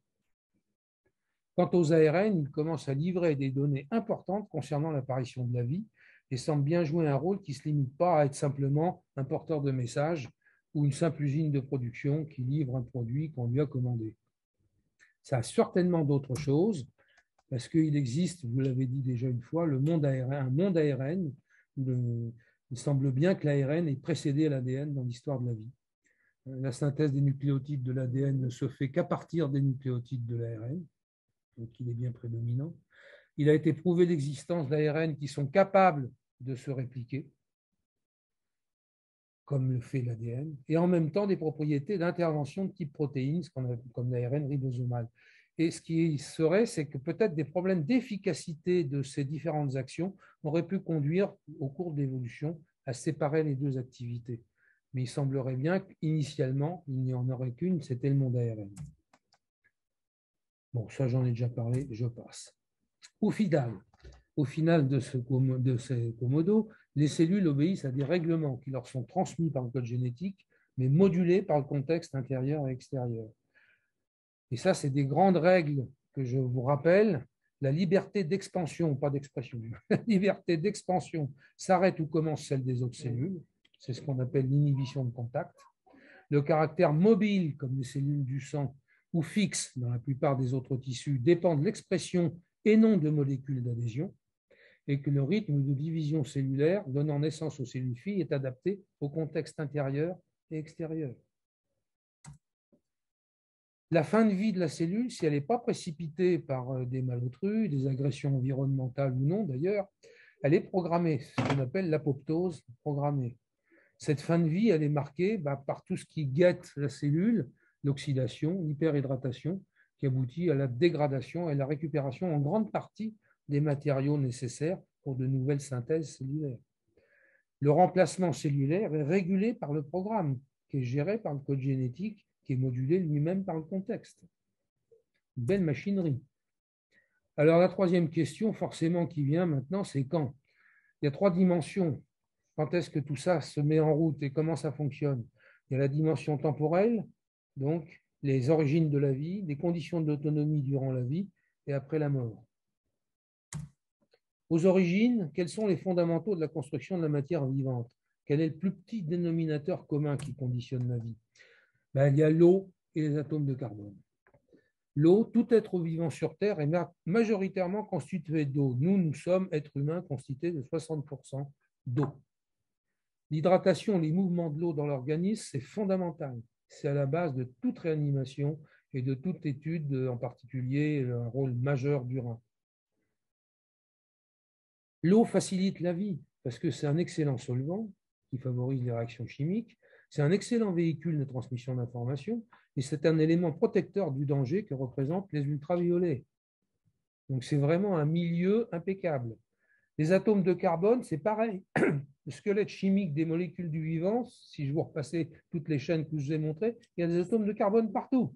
Quant aux ARN, ils commencent à livrer des données importantes concernant l'apparition de la vie et semblent bien jouer un rôle qui ne se limite pas à être simplement un porteur de messages ou une simple usine de production qui livre un produit qu'on lui a commandé. Ça a certainement d'autres choses, parce qu'il existe, vous l'avez dit déjà une fois, le monde ARN, un monde ARN. Il semble bien que l'ARN ait précédé l'ADN dans l'histoire de la vie. La synthèse des nucléotides de l'ADN ne se fait qu'à partir des nucléotides de l'ARN, donc il est bien prédominant. Il a été prouvé l'existence d'ARN qui sont capables de se répliquer, comme le fait l'ADN, et en même temps des propriétés d'intervention de type protéine, comme l'ARN ribosomal. Et ce qui serait, c'est que peut-être des problèmes d'efficacité de ces différentes actions auraient pu conduire, au cours de l'évolution, à séparer les deux activités. Mais il semblerait bien qu'initialement, il n'y en aurait qu'une, c'était le monde ARN. Bon, ça j'en ai déjà parlé, je passe. Au final de ces commodos, les cellules obéissent à des règlements qui leur sont transmis par le code génétique, mais modulés par le contexte intérieur et extérieur. Et ça, c'est des grandes règles que je vous rappelle. La liberté d'expansion, pas d'expression, la liberté d'expansion s'arrête où commence celle des autres cellules. C'est ce qu'on appelle l'inhibition de contact. Le caractère mobile, comme les cellules du sang, ou fixe dans la plupart des autres tissus, dépend de l'expression et non de molécules d'adhésion, et que le rythme de division cellulaire donnant naissance aux cellules filles est adapté au contexte intérieur et extérieur. La fin de vie de la cellule, si elle n'est pas précipitée par des malotrues, des agressions environnementales ou non d'ailleurs, elle est programmée, ce qu'on appelle l'apoptose programmée. Cette fin de vie, elle est marquée par tout ce qui guette la cellule, l'oxydation, l'hyperhydratation, qui aboutit à la dégradation et la récupération en grande partie des matériaux nécessaires pour de nouvelles synthèses cellulaires. Le remplacement cellulaire est régulé par le programme, qui est géré par le code génétique, qui est modulé lui-même par le contexte. Une belle machinerie. Alors la troisième question, forcément, qui vient maintenant, c'est quand? Il y a trois dimensions. Quand est-ce que tout ça se met en route et comment ça fonctionne? Il y a la dimension temporelle, donc les origines de la vie, les conditions d'autonomie durant la vie et après la mort. Aux origines, quels sont les fondamentaux de la construction de la matière vivante? Quel est le plus petit dénominateur commun qui conditionne la vie? Il y a l'eau et les atomes de carbone. L'eau, tout être vivant sur Terre est majoritairement constitué d'eau. Nous sommes, êtres humains, constitués de 60% d'eau. L'hydratation, les mouvements de l'eau dans l'organisme, c'est fondamental. C'est à la base de toute réanimation et de toute étude, en particulier un rôle majeur du rein. L'eau facilite la vie parce que c'est un excellent solvant qui favorise les réactions chimiques. C'est un excellent véhicule de transmission d'informations et c'est un élément protecteur du danger que représentent les ultraviolets. Donc c'est vraiment un milieu impeccable. Les atomes de carbone, c'est pareil. Le squelette chimique des molécules du vivant, si je vous repassais toutes les chaînes que je vous ai montrées, il y a des atomes de carbone partout.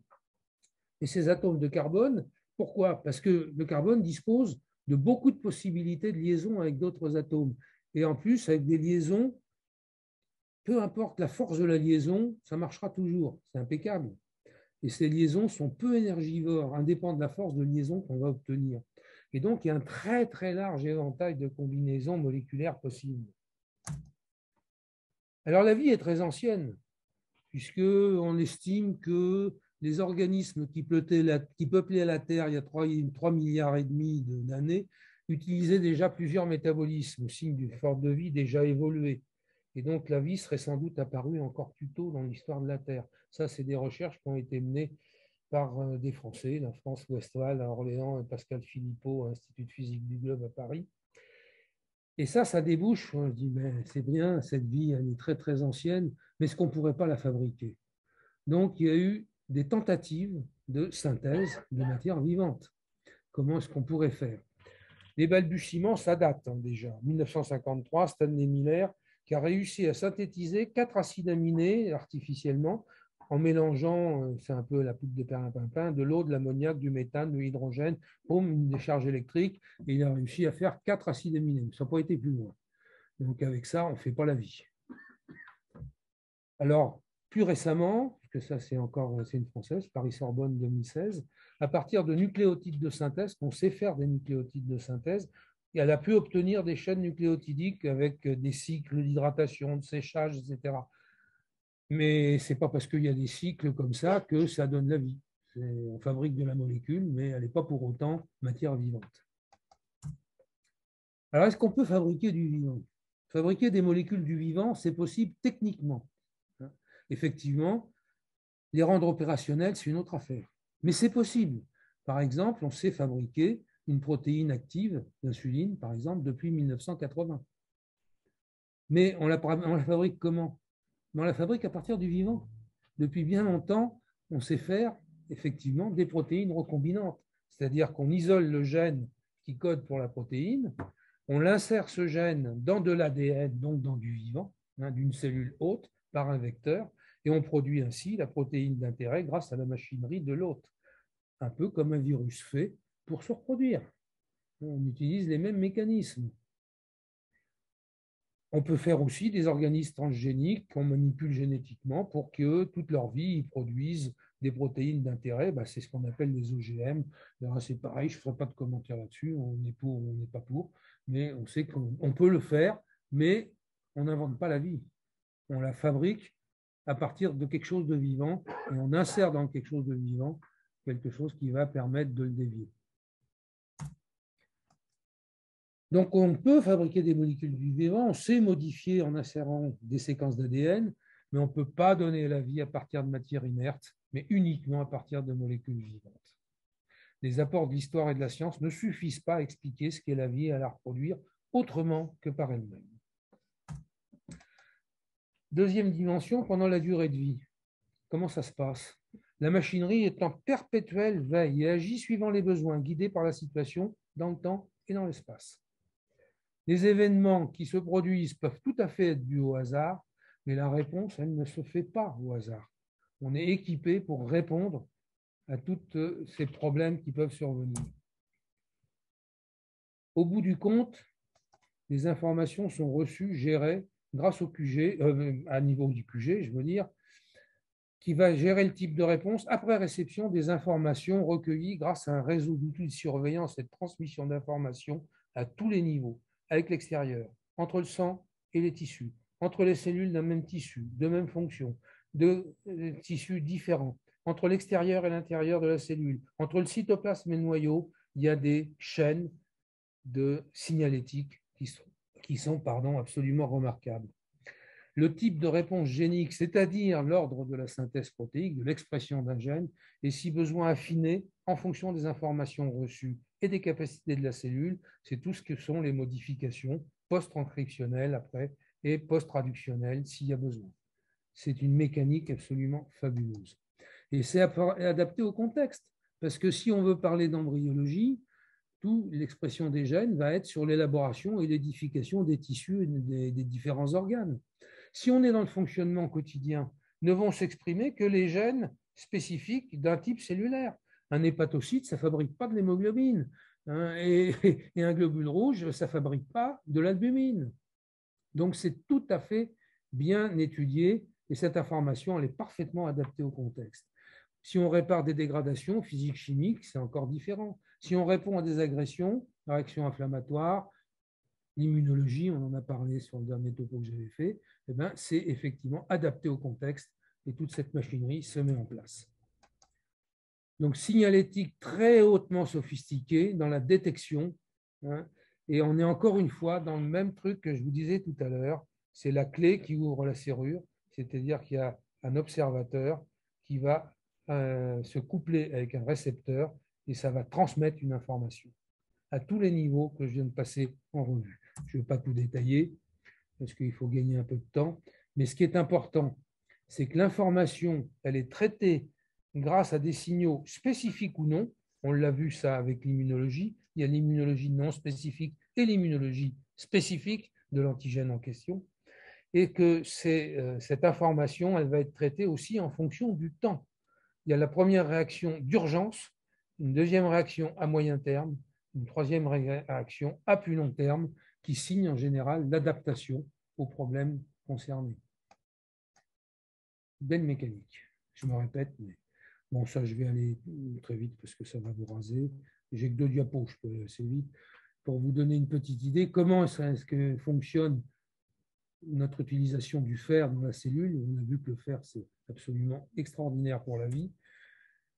Et ces atomes de carbone, pourquoi? Parce que le carbone dispose de beaucoup de possibilités de liaison avec d'autres atomes. Et en plus, avec des liaisons, peu importe la force de la liaison, ça marchera toujours. C'est impeccable. Et ces liaisons sont peu énergivores, indépendant de la force de liaison qu'on va obtenir. Et donc, il y a un très, très large éventail de combinaisons moléculaires possibles. Alors, la vie est très ancienne, puisqu'on estime que les organismes qui peuplaient la Terre il y a 3,5 milliards d'années utilisaient déjà plusieurs métabolismes, signe d'une forme de vie déjà évoluée. Et donc, la vie serait sans doute apparue encore plus tôt dans l'histoire de la Terre. Ça, c'est des recherches qui ont été menées par des Français, la France Westphal à Orléans et Pascal Philippot à l'Institut de physique du globe à Paris. Et ça débouche, je dis, c'est bien, cette vie, elle est très, très ancienne, mais est-ce qu'on ne pourrait pas la fabriquer? Donc, il y a eu des tentatives de synthèse de matière vivante. Comment est-ce qu'on pourrait faire? Les balbutiements, ça date déjà. En 1953, Stanley Miller qui a réussi à synthétiser 4 acides aminés artificiellement en mélangeant, c'est un peu la poudre de perlimpinpin, de l'eau, de l'ammoniac, du méthane, de l'hydrogène, une décharge électrique, et il a réussi à faire 4 acides aminés. Ça n'a pas été plus loin. Donc avec ça, on ne fait pas la vie. Alors, plus récemment, parce que ça c'est une française, Paris-Sorbonne 2016, à partir de nucléotides de synthèse, qu'on sait faire des nucléotides de synthèse, et elle a pu obtenir des chaînes nucléotidiques avec des cycles d'hydratation, de séchage, etc. Mais ce n'est pas parce qu'il y a des cycles comme ça que ça donne la vie. On fabrique de la molécule, mais elle n'est pas pour autant matière vivante. Alors, est-ce qu'on peut fabriquer du vivant? Fabriquer des molécules du vivant, c'est possible techniquement. Effectivement, les rendre opérationnels, c'est une autre affaire. Mais c'est possible. Par exemple, on sait fabriquer une protéine active, l'insuline, par exemple, depuis 1980. Mais on la fabrique comment? On la fabrique à partir du vivant. Depuis bien longtemps, on sait faire effectivement des protéines recombinantes. C'est-à-dire qu'on isole le gène qui code pour la protéine, on l'insère ce gène dans de l'ADN, donc dans du vivant, d'une cellule hôte, par un vecteur, et on produit ainsi la protéine d'intérêt grâce à la machinerie de l'hôte. Un peu comme un virus fait pour se reproduire. On utilise les mêmes mécanismes. On peut faire aussi des organismes transgéniques qu'on manipule génétiquement pour que toute leur vie, ils produisent des protéines d'intérêt. C'est ce qu'on appelle les OGM. C'est pareil, je ne ferai pas de commentaires là-dessus. On est pour ou on n'est pas pour. Mais on sait qu'on peut le faire, mais on n'invente pas la vie. On la fabrique à partir de quelque chose de vivant et on insère dans quelque chose de vivant quelque chose qui va permettre de le dévier. Donc, on peut fabriquer des molécules du vivant, on sait modifier en insérant des séquences d'ADN, mais on ne peut pas donner la vie à partir de matière inerte, mais uniquement à partir de molécules vivantes. Les apports de l'histoire et de la science ne suffisent pas à expliquer ce qu'est la vie et à la reproduire autrement que par elle-même. Deuxième dimension, pendant la durée de vie. Comment ça se passe? La machinerie est en perpétuelle veille et agit suivant les besoins, guidée par la situation dans le temps et dans l'espace. Les événements qui se produisent peuvent tout à fait être dus au hasard, mais la réponse, elle ne se fait pas au hasard. On est équipé pour répondre à tous ces problèmes qui peuvent survenir. Au bout du compte, les informations sont reçues, gérées grâce au QG, à niveau du QG, je veux dire, qui va gérer le type de réponse après réception des informations recueillies grâce à un réseau d'outils de surveillance et de transmission d'informations à tous les niveaux, avec l'extérieur, entre le sang et les tissus, entre les cellules d'un même tissu, de même fonction, de tissus différents, entre l'extérieur et l'intérieur de la cellule, entre le cytoplasme et le noyau, il y a des chaînes de signalétique qui sont absolument remarquables. Le type de réponse génique, c'est-à-dire l'ordre de la synthèse protéique, de l'expression d'un gène, est si besoin affiné en fonction des informations reçues et des capacités de la cellule. C'est tout ce que sont les modifications post-transcriptionnelles après et post-traductionnelles s'il y a besoin. C'est une mécanique absolument fabuleuse. Et c'est adapté au contexte, parce que si on veut parler d'embryologie, toute l'expression des gènes va être sur l'élaboration et l'édification des tissus et des différents organes. Si on est dans le fonctionnement quotidien, ne vont s'exprimer que les gènes spécifiques d'un type cellulaire. Un hépatocyte, ça ne fabrique pas de l'hémoglobine. Et un globule rouge, ça ne fabrique pas de l'albumine. Donc, c'est tout à fait bien étudié et cette information, elle est parfaitement adaptée au contexte. Si on répare des dégradations physiques, chimiques, c'est encore différent. Si on répond à des agressions, réactions inflammatoires, l'immunologie, on en a parlé sur le dernier topo que j'avais fait, c'est effectivement adapté au contexte et toute cette machinerie se met en place. Donc, signalétique très hautement sophistiquée dans la détection, et on est encore une fois dans le même truc que je vous disais tout à l'heure, c'est la clé qui ouvre la serrure, c'est-à-dire qu'il y a un observateur qui va se coupler avec un récepteur et ça va transmettre une information à tous les niveaux que je viens de passer en revue. Je ne vais pas tout détailler parce qu'il faut gagner un peu de temps, mais ce qui est important, c'est que l'information, elle est traitée grâce à des signaux spécifiques ou non. On l'a vu ça avec l'immunologie. Il y a l'immunologie non spécifique et l'immunologie spécifique de l'antigène en question. Et que cette information, elle va être traitée aussi en fonction du temps. Il y a la première réaction d'urgence, une deuxième réaction à moyen terme, une troisième réaction à plus long terme qui signe en général l'adaptation aux problèmes concernés. belle mécanique. Je me répète, mais bon, ça, je vais aller très vite parce que ça va vous raser. J'ai que 2 diapos, je peux aller assez vite. Pour vous donner une petite idée, comment est-ce que fonctionne notre utilisation du fer dans la cellule. On a vu que le fer, c'est absolument extraordinaire pour la vie.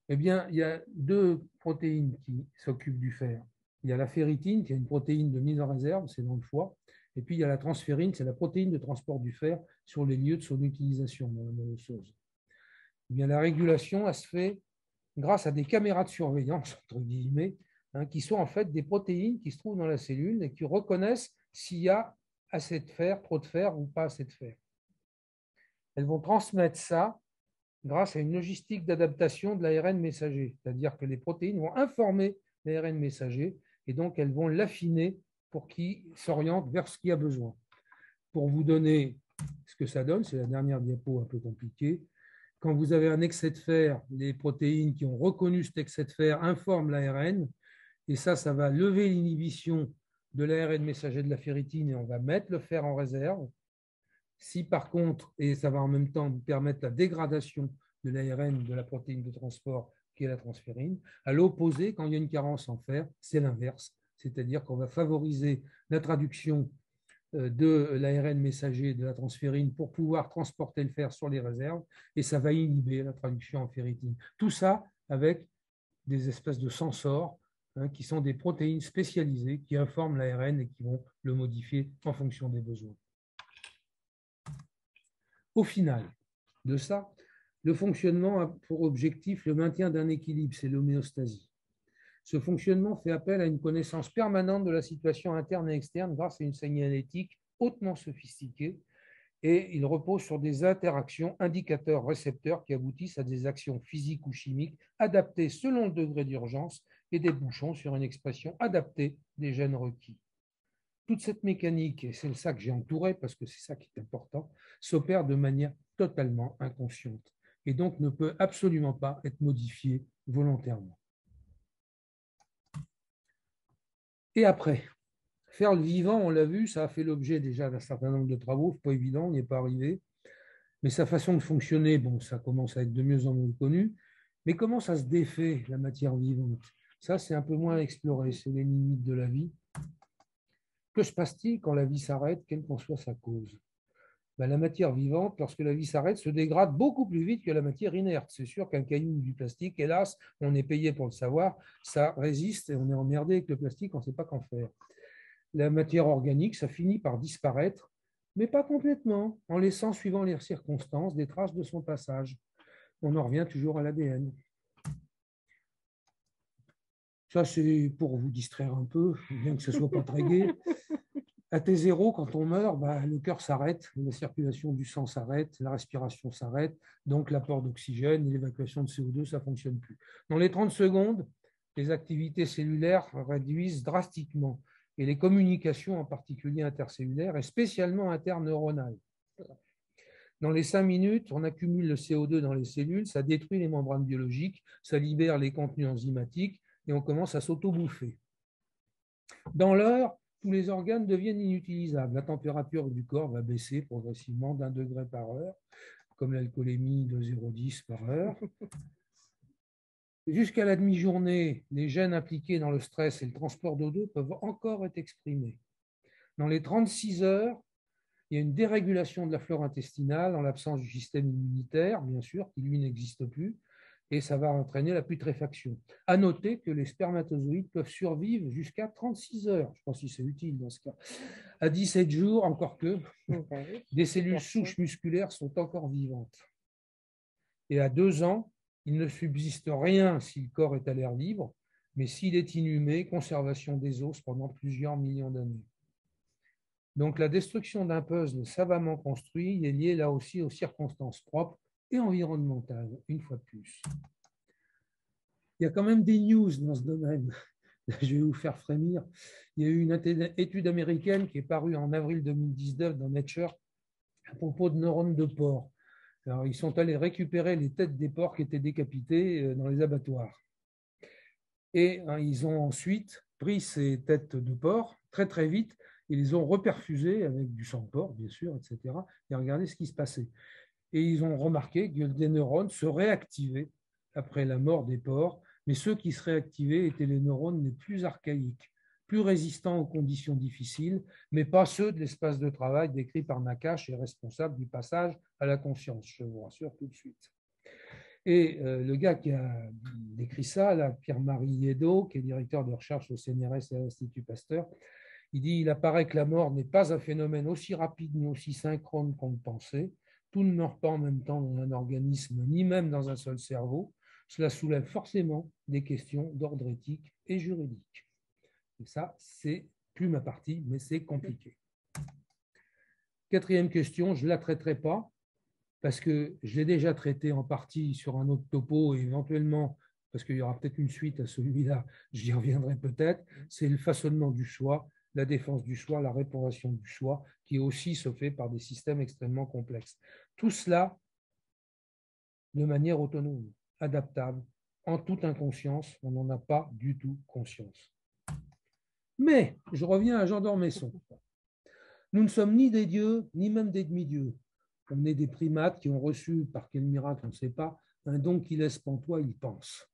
Eh bien, il y a 2 protéines qui s'occupent du fer. Il y a la ferritine, qui est une protéine de mise en réserve, c'est dans le foie. Et puis, il y a la transférine, c'est la protéine de transport du fer sur les lieux de son utilisation dans la moelle-osseuse. Eh bien, la régulation, elle se fait grâce à des caméras de surveillance, entre guillemets, qui sont en fait des protéines qui se trouvent dans la cellule et qui reconnaissent s'il y a assez de fer, trop de fer ou pas assez de fer. Elles vont transmettre ça grâce à une logistique d'adaptation de l'ARN messager, c'est-à-dire que les protéines vont informer l'ARN messager et donc elles vont l'affiner pour qu'il s'oriente vers ce qu'il y a besoin. Pour vous donner ce que ça donne, c'est la dernière diapo un peu compliquée. Quand vous avez un excès de fer, les protéines qui ont reconnu cet excès de fer informent l'ARN et ça va lever l'inhibition de l'ARN messager de la ferritine et on va mettre le fer en réserve. Si par contre, et ça va en même temps permettre la dégradation de l'ARN de la protéine de transport qui est la transférine, à l'opposé, quand il y a une carence en fer, c'est l'inverse, c'est-à-dire qu'on va favoriser la traduction de l'ARN messager de la transférine pour pouvoir transporter le fer sur les réserves et ça va inhiber la traduction en ferritine. Tout ça avec des espèces de sensors qui sont des protéines spécialisées qui informent l'ARN et qui vont le modifier en fonction des besoins. Au final de ça, le fonctionnement a pour objectif le maintien d'un équilibre, c'est l'homéostasie. Ce fonctionnement fait appel à une connaissance permanente de la situation interne et externe grâce à une signalétique hautement sophistiquée et il repose sur des interactions indicateurs-récepteurs qui aboutissent à des actions physiques ou chimiques adaptées selon le degré d'urgence et débouchant sur une expression adaptée des gènes requis. Toute cette mécanique, et c'est ça que j'ai entouré parce que c'est ça qui est important, s'opère de manière totalement inconsciente et donc ne peut absolument pas être modifiée volontairement. Et après, faire le vivant, on l'a vu, ça a fait l'objet déjà d'un certain nombre de travaux, c'est pas évident, on n'y est pas arrivé, mais sa façon de fonctionner, bon, ça commence à être de mieux en mieux connu, mais comment ça se défait, la matière vivante? Ça, c'est un peu moins exploré, c'est les limites de la vie. Que se passe-t-il quand la vie s'arrête, quelle qu'en soit sa cause? La matière vivante, lorsque la vie s'arrête, se dégrade beaucoup plus vite que la matière inerte. C'est sûr qu'un caillou ou du plastique, hélas, on est payé pour le savoir, ça résiste et on est emmerdé avec le plastique, on ne sait pas qu'en faire. La matière organique, ça finit par disparaître, mais pas complètement, en laissant, suivant les circonstances, des traces de son passage. On en revient toujours à l'ADN. Ça, c'est pour vous distraire un peu, bien que ce ne soit pas très gai. À T0, quand on meurt, le cœur s'arrête, la circulation du sang s'arrête, la respiration s'arrête, donc l'apport d'oxygène et l'évacuation de CO2, ça ne fonctionne plus. Dans les 30 secondes, les activités cellulaires réduisent drastiquement et les communications, en particulier intercellulaires et spécialement interneuronales. Dans les 5 minutes, on accumule le CO2 dans les cellules, ça détruit les membranes biologiques, ça libère les contenus enzymatiques et on commence à s'auto-bouffer. Dans l'heure, tous les organes deviennent inutilisables. La température du corps va baisser progressivement d'1 degré par heure, comme l'alcoolémie de 0,10 par heure. Jusqu'à la demi-journée, les gènes impliqués dans le stress et le transport d'O2 peuvent encore être exprimés. Dans les 36 heures, il y a une dérégulation de la flore intestinale en l'absence du système immunitaire, bien sûr, qui lui n'existe plus, et ça va entraîner la putréfaction. À noter que les spermatozoïdes peuvent survivre jusqu'à 36 heures. Je pense que c'est utile dans ce cas. À 17 jours, encore que, des cellules souches musculaires sont encore vivantes. Et à 2 ans, il ne subsiste rien si le corps est à l'air libre, mais s'il est inhumé, conservation des os pendant plusieurs millions d'années. Donc la destruction d'un puzzle savamment construit est liée là aussi aux circonstances propres et environnementales, une fois de plus. Il y a quand même des news dans ce domaine. Je vais vous faire frémir. Il y a eu une étude américaine qui est parue en avril 2019 dans Nature à propos de neurones de porc. Alors, ils sont allés récupérer les têtes des porcs qui étaient décapités dans les abattoirs. Et ils ont ensuite pris ces têtes de porc très très vite. Ils les ont reperfusées avec du sang de porc, bien sûr, etc. Et regardez ce qui se passait. et ils ont remarqué que des neurones se réactivaient après la mort des porcs, mais ceux qui se réactivaient étaient les neurones les plus archaïques, plus résistants aux conditions difficiles, mais pas ceux de l'espace de travail décrit par Nakache et responsable du passage à la conscience, je vous rassure tout de suite. Et le gars qui a décrit ça, là, Pierre-Marie Yeddo, qui est directeur de recherche au CNRS et à l'Institut Pasteur, il dit « Il apparaît que la mort n'est pas un phénomène aussi rapide ni aussi synchrone qu'on le pensait. Tout ne meurt pas en même temps dans un organisme, ni même dans un seul cerveau. Cela soulève forcément des questions d'ordre éthique et juridique. » Et ça, c'est plus ma partie, mais c'est compliqué. Quatrième question, je ne la traiterai pas, parce que je l'ai déjà traité en partie sur un autre topo, et éventuellement, parce qu'il y aura peut-être une suite à celui-là, j'y reviendrai peut-être, c'est le façonnement du soi, la défense du soi, la réparation du soi, qui aussi se fait par des systèmes extrêmement complexes. Tout cela de manière autonome, adaptable, en toute inconscience, on n'en a pas du tout conscience. Mais, je reviens à Jean d'Ormesson. Nous ne sommes ni des dieux, ni même des demi-dieux. On est des primates qui ont reçu, par quel miracle, on ne sait pas, un don qui laisse pantois, ils pensent.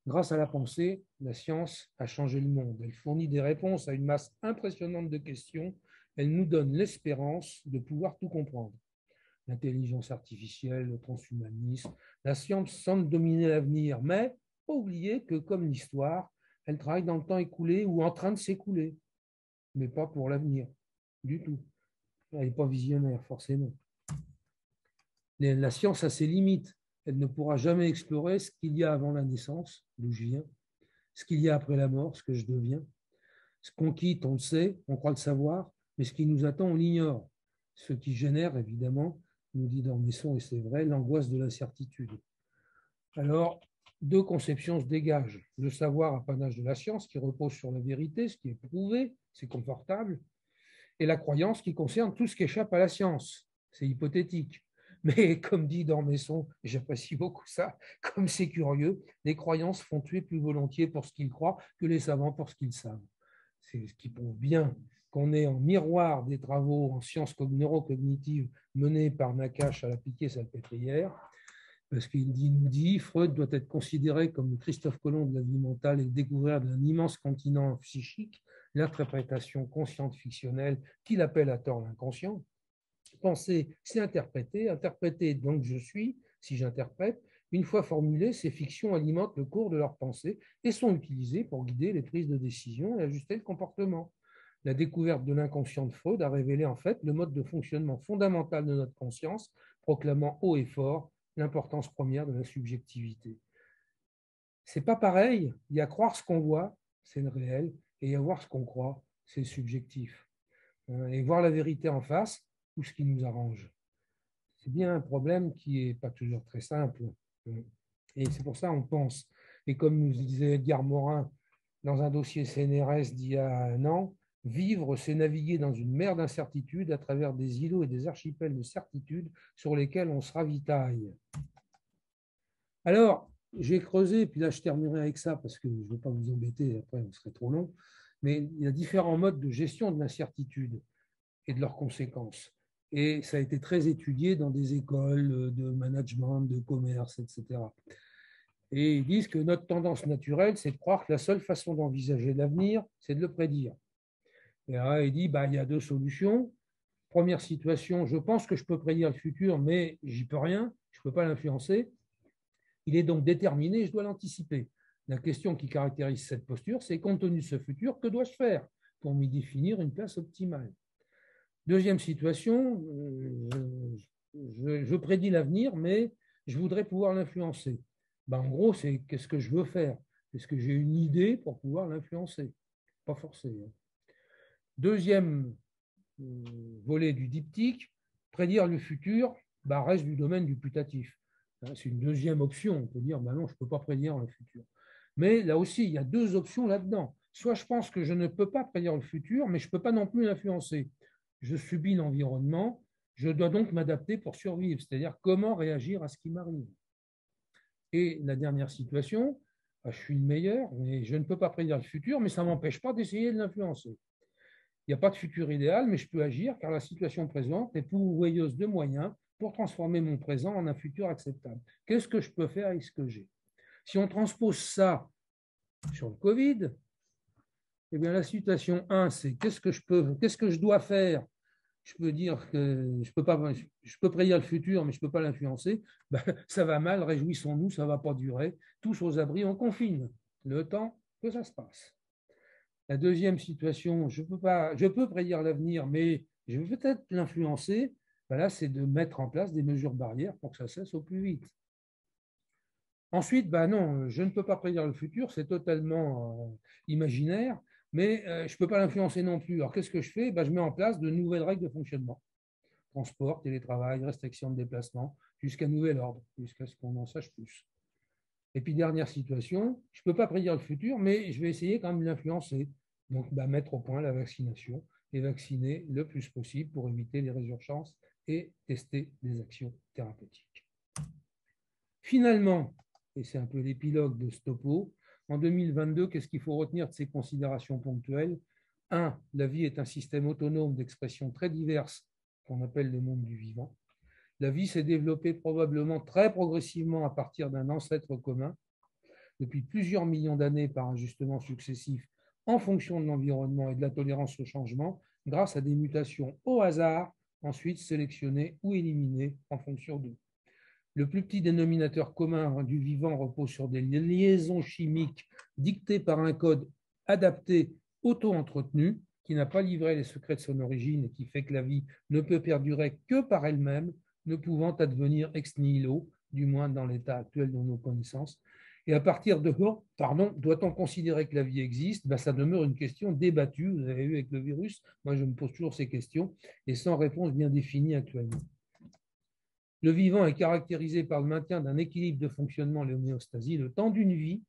Grâce à la pensée, la science a changé le monde. Elle fournit des réponses à une masse impressionnante de questions. Elle nous donne l'espérance de pouvoir tout comprendre. L'intelligence artificielle, le transhumanisme, la science semble dominer l'avenir, mais pas oublier que, comme l'histoire, elle travaille dans le temps écoulé ou en train de s'écouler, mais pas pour l'avenir, du tout. Elle n'est pas visionnaire, forcément. La science a ses limites. Elle ne pourra jamais explorer ce qu'il y a avant la naissance, d'où je viens, ce qu'il y a après la mort, ce que je deviens. Ce qu'on quitte, on le sait, on croit le savoir, mais ce qui nous attend, on l'ignore. Ce qui génère, évidemment, nous dit Dormesson, et c'est vrai, l'angoisse de l'incertitude. Alors, deux conceptions se dégagent. Le savoir, apanage de la science, qui repose sur la vérité, ce qui est prouvé, c'est confortable, et la croyance qui concerne tout ce qui échappe à la science. C'est hypothétique. Mais comme dit Dormesson, et j'apprécie beaucoup ça, comme c'est curieux, les croyances font tuer plus volontiers pour ce qu'ils croient que les savants pour ce qu'ils savent. C'est ce qui prouve bien qu'on est en miroir des travaux en sciences neurocognitives menés par Nakache à la Piquet-Salpêtrière, parce qu'il nous dit Freud doit être considéré comme le Christophe Colomb de la vie mentale et le découvert d'un immense continent psychique, l'interprétation consciente fictionnelle qu'il appelle à tort l'inconscient. Penser, c'est interpréter, interpréter donc je suis, si j'interprète. Une fois formulées, ces fictions alimentent le cours de leur pensée et sont utilisées pour guider les prises de décision et ajuster le comportement. La découverte de l'inconscient de Freud a révélé en fait le mode de fonctionnement fondamental de notre conscience, proclamant haut et fort l'importance première de la subjectivité. C'est pas pareil, il y a croire ce qu'on voit, c'est le réel, et il y a voir ce qu'on croit, c'est le subjectif. Et voir la vérité en face, ou ce qui nous arrange. C'est bien un problème qui n'est pas toujours très simple. Et c'est pour ça qu'on pense. Et comme nous disait Edgar Morin dans un dossier CNRS d'il y a un an, vivre, c'est naviguer dans une mer d'incertitude à travers des îlots et des archipels de certitude sur lesquels on se ravitaille. Alors, j'ai creusé, puis là je terminerai avec ça parce que je ne veux pas vous embêter, après on serait trop long, mais il y a différents modes de gestion de l'incertitude et de leurs conséquences. Et ça a été très étudié dans des écoles de management, de commerce, etc. Et ils disent que notre tendance naturelle, c'est de croire que la seule façon d'envisager l'avenir, c'est de le prédire. Et là, il dit, il y a deux solutions. Première situation, je pense que je peux prédire le futur, mais j'y peux rien, je ne peux pas l'influencer. Il est donc déterminé, je dois l'anticiper. La question qui caractérise cette posture, c'est compte tenu de ce futur, que dois-je faire pour m'y définir une place optimale? Deuxième situation, je prédis l'avenir, mais je voudrais pouvoir l'influencer. En gros, c'est qu'est-ce que je veux faire? Est-ce que j'ai une idée pour pouvoir l'influencer? Pas forcément. Deuxième volet du diptyque, prédire le futur reste du domaine du putatif. C'est une deuxième option. On peut dire, non, je ne peux pas prédire le futur. Mais là aussi, il y a deux options là-dedans. Soit je pense que je ne peux pas prédire le futur, mais je ne peux pas non plus l'influencer. Je subis l'environnement, je dois donc m'adapter pour survivre, c'est-à-dire comment réagir à ce qui m'arrive. Et la dernière situation, je suis le meilleur, mais je ne peux pas prédire le futur, mais ça ne m'empêche pas d'essayer de l'influencer. Il n'y a pas de futur idéal, mais je peux agir car la situation présente est pourvoyeuse de moyens pour transformer mon présent en un futur acceptable. Qu'est-ce que je peux faire avec ce que j'ai? Si on transpose ça sur le Covid, eh bien, la situation 1, c'est qu'est-ce que je dois faire? Je peux dire que je peux prédire le futur, mais je ne peux pas l'influencer. Ben, ça va mal, réjouissons-nous, ça ne va pas durer. Tous aux abris, on confine le temps que ça se passe. La deuxième situation, je peux prédire l'avenir, mais je vais peut-être l'influencer. Ben là, c'est de mettre en place des mesures barrières pour que ça cesse au plus vite. Ensuite, ben non, je ne peux pas prédire le futur, c'est totalement imaginaire, mais je ne peux pas l'influencer non plus. Alors, qu'est-ce que je fais? Ben, je mets en place de nouvelles règles de fonctionnement. Transport, télétravail, restriction de déplacement, jusqu'à nouvel ordre, jusqu'à ce qu'on en sache plus. Et puis, dernière situation, je ne peux pas prédire le futur, mais je vais essayer quand même de l'influencer. Donc, ben, mettre au point la vaccination et vacciner le plus possible pour éviter les résurgences et tester des actions thérapeutiques. Finalement, et c'est un peu l'épilogue de ce topo, en 2022, qu'est-ce qu'il faut retenir de ces considérations ponctuelles? 1. La vie est un système autonome d'expressions très diverses qu'on appelle le monde du vivant. La vie s'est développée probablement très progressivement à partir d'un ancêtre commun, depuis plusieurs millions d'années par ajustements successifs en fonction de l'environnement et de la tolérance au changement, grâce à des mutations au hasard, ensuite sélectionnées ou éliminées en fonction d'eux. Le plus petit dénominateur commun du vivant repose sur des liaisons chimiques dictées par un code adapté, auto-entretenu, qui n'a pas livré les secrets de son origine et qui fait que la vie ne peut perdurer que par elle-même, ne pouvant advenir ex nihilo, du moins dans l'état actuel de nos connaissances. Et à partir de là, doit-on considérer que la vie existe? Ben, ça demeure une question débattue, vous avez vu avec le virus, moi je me pose toujours ces questions, et sans réponse bien définie actuellement. Le vivant est caractérisé par le maintien d'un équilibre de fonctionnement, l'homéostasie, le temps d'une vie,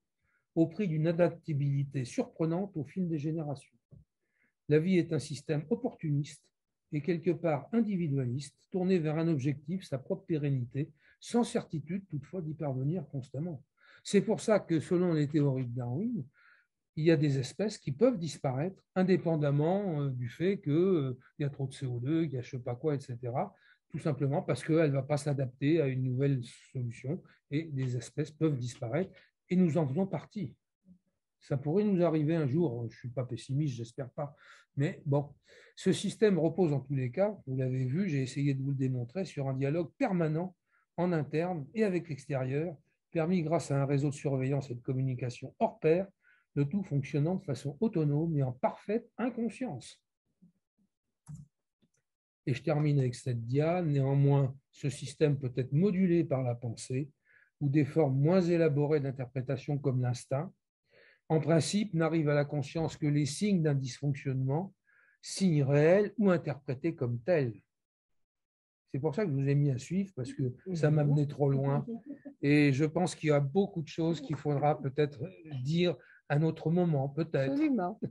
au prix d'une adaptabilité surprenante au fil des générations. La vie est un système opportuniste et quelque part individualiste, tourné vers un objectif, sa propre pérennité, sans certitude toutefois d'y parvenir constamment. C'est pour ça que, selon les théories de Darwin, il y a des espèces qui peuvent disparaître indépendamment du fait qu'il y a trop de CO2, il y a je ne sais pas quoi, etc. Tout simplement parce qu'elle ne va pas s'adapter à une nouvelle solution et des espèces peuvent disparaître et nous en faisons partie. Ça pourrait nous arriver un jour, je ne suis pas pessimiste, j'espère pas, mais bon, ce système repose en tous les cas, vous l'avez vu, j'ai essayé de vous le démontrer, sur un dialogue permanent en interne et avec l'extérieur, permis grâce à un réseau de surveillance et de communication hors pair, le tout fonctionnant de façon autonome et en parfaite inconscience. Et je termine avec cette dia. Néanmoins, ce système peut être modulé par la pensée ou des formes moins élaborées d'interprétation comme l'instinct. En principe, n'arrivent à la conscience que les signes d'un dysfonctionnement, signes réels ou interprétés comme tels. C'est pour ça que je vous ai mis à suivre, parce que ça m'a mené trop loin. Et je pense qu'il y a beaucoup de choses qu'il faudra peut-être dire à un autre moment, peut-être. Absolument.